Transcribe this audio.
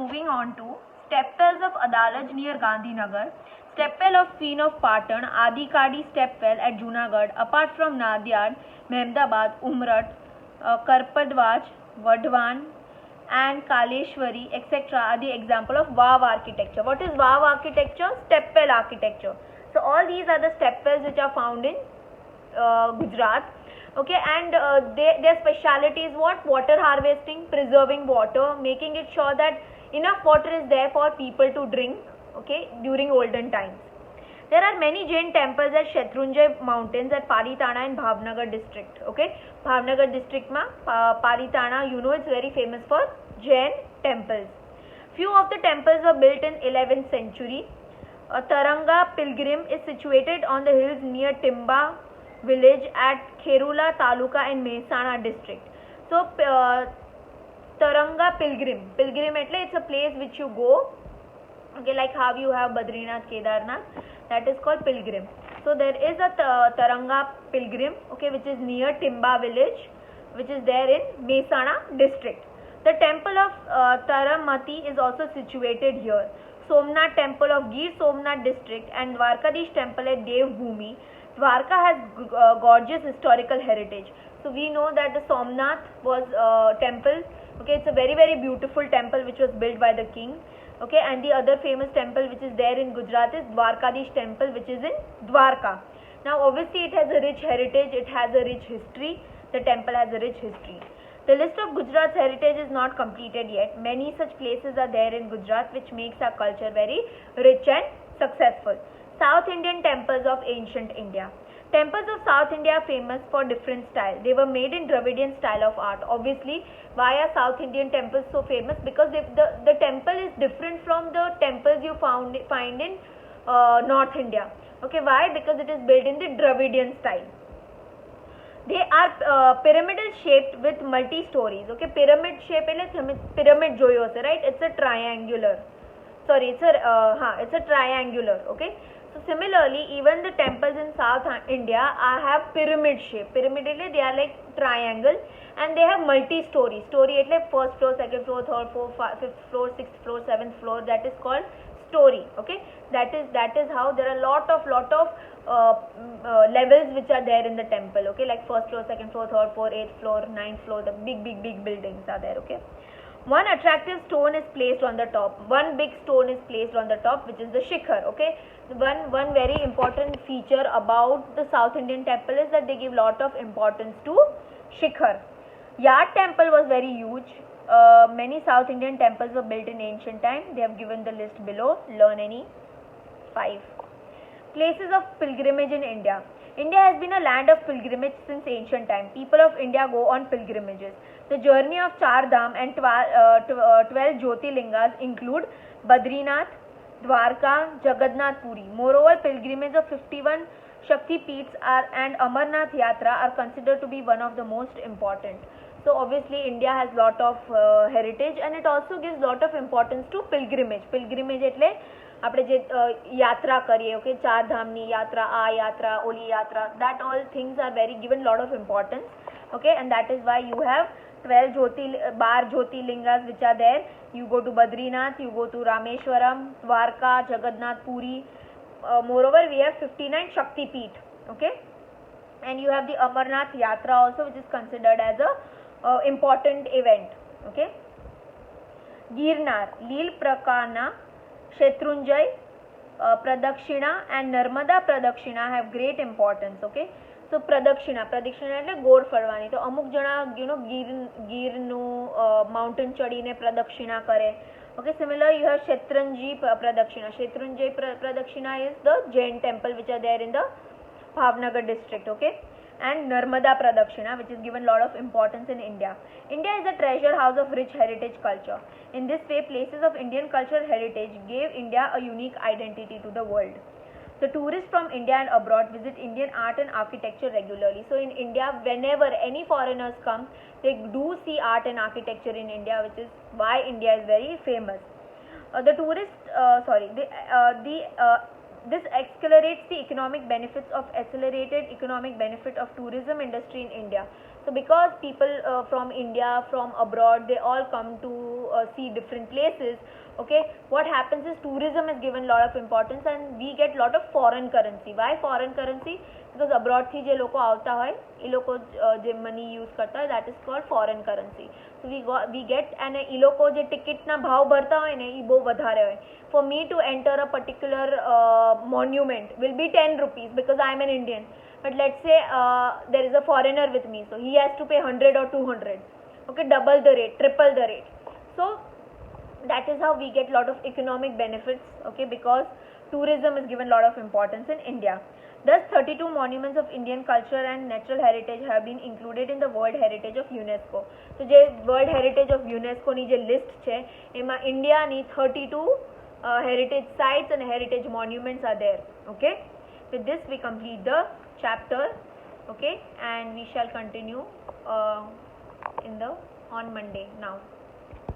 moving on to stepwells of Adalaj near Gandhinagar, stepwell of Queen of Patan, Adikadi stepwell at Junagadh. Apart from Nadiad, Mehmdabad, Umrat, Karpadwaj, Vadhavan, and Kaleshwari, etc. are the example of Vav architecture. What is Vav architecture? Stepwell architecture. So all these are the stepwells which are found in Gujarat. Okay, and their speciality is what? Water harvesting, preserving water, making it sure that enough water is there for people to drink, okay, during olden times. There are many Jain temples at Shatrunjay mountains at Palitana in Bhavnagar district. Okay, Bhavnagar district ma Palitana, you know, it's very famous for Jain temples. Few of the temples were built in 11th century. Taranga Pilgrim is situated on the hills near Timba village at Kherula Taluka in Mehsana district. So Taranga Pilgrim etle it's a place which you go, okay, like how you have Badrinath, Kedarnath, that is called pilgrim. So there is a Taranga Pilgrim, okay, which is near Timba village, which is there in Mehsana district. The temple of Taramati is also situated here. Somnath temple of Gir Somnath district and Dwarkadish temple at Dev Bhumi. Dwarka has gorgeous historical heritage. So we know that the Somnath was temple, okay, it's a very beautiful temple which was built by the king, okay, and the other famous temple which is there in Gujarat is Dwarkadish temple, which is in Dwarka. Now obviously it has a rich heritage, it has a rich history, the temple has a rich history. The list of Gujarat's heritage is not completed yet. Many such places are there in Gujarat which makes our culture very rich and successful. South Indian temples of ancient India. Temples of South India are famous for different style. They were made in Dravidian style of art. Obviously, why are South Indian temples so famous? Because the temple is different from the temples you find in North India. Okay, why? Because it is built in the Dravidian style. They are pyramidal shaped with multi stories. Okay, pyramid shape pyramid joyo se, right? It's a triangular. Sorry, it's a triangular. Okay. So similarly, even the temples in South India have pyramid shape. Pyramid they are like triangle, and they have multi-story. Story like first floor, second floor, third floor, fifth floor, sixth floor, seventh floor. That is called story. Okay, that is how there are lot of levels which are there in the temple. Okay, like first floor, second floor, third floor, eighth floor, ninth floor. The big buildings are there. Okay. One attractive stone is placed on the top. One big stone is placed on the top, which is the shikhar. Okay. One very important feature about the South Indian temple is that they give lot of importance to shikhar. Yard temple was very huge. Many South Indian temples were built in ancient time. They have given the list below. Learn any 5. Places of pilgrimage in India. India has been a land of pilgrimage since ancient time. People of India go on pilgrimages. The journey of Char Dham and 12 Jyotirlingas include Badrinath, Dwarka, Jagannath Puri. Moreover, pilgrimage of 51 Shakti Peeths and Amarnath Yatra are considered to be one of the most important. So obviously India has lot of heritage, and it also gives lot of importance to pilgrimage. Pilgrimage એટલે આપણે જે યાત્રા કરીએ, okay, ચાર ધામની યાત્રા, આ યાત્રા, ઓલી યાત્રા, that all things are very given lot of importance, okay, and that is why you have 12 Jyotirlingas which are there. You go to Badrinath, you go to Rameshwaram, Dwarka, Jagannath Puri. Moreover, we have 59 Shakti Peeth, okay, and you have the Amarnath Yatra also, which is considered as a important event, okay. Girnar, Lil Prakarna, Shatrunjay Pradakshina and Narmada Pradakshina have great importance, okay. So Pradakshina એટલે ગોળ ફરવાની. તો અમુક જણા ગીરનું mountain ચડીને પ્રદક્ષિણા કરે. Okay, similar you have Shetranji Pradakshina. Shetranji Pradakshina is the Jain temple which are there in the Bhavnagar district, okay. And Narmada Pradakshina, which is given lot of importance in India. India is a treasure house of rich heritage culture. In this way, places of Indian cultural heritage gave India a unique identity to the world. The tourists from India and abroad visit Indian art and architecture regularly. So in India, whenever any foreigners come, they do see art and architecture in India, which is why India is very famous. This accelerates the economic benefit of tourism industry in India. So because people from India, from abroad, they all come to see different places, okay, what happens is tourism is given lot of importance and we get lot of foreign currency. Why foreign currency? Because abroad થી જે લોકો આવતા હોય એ લોકો જે money use કરતા હોય, that is called foreign currency. So we get, and એ લોકો જે ટિકિટના ભાવ ભરતા હોય ને એ બહુ વધારે હોય. For me to enter a particular monument will be 10 rupees because I am an Indian. But let's say there is a foreigner with me, so he has to pay 100 or 200, okay, double the rate, triple the rate. So that is how we get lot of economic benefits, okay, because tourism is given lot of importance in India. Thus 32 monuments of Indian culture and natural heritage have been included in the World Heritage of UNESCO. So જે World Heritage of UNESCO ની જે list છે એમાં India ની 32 heritage sites and heritage monuments are there, okay. With this we complete the chapter, okay, and we shall continue on Monday now.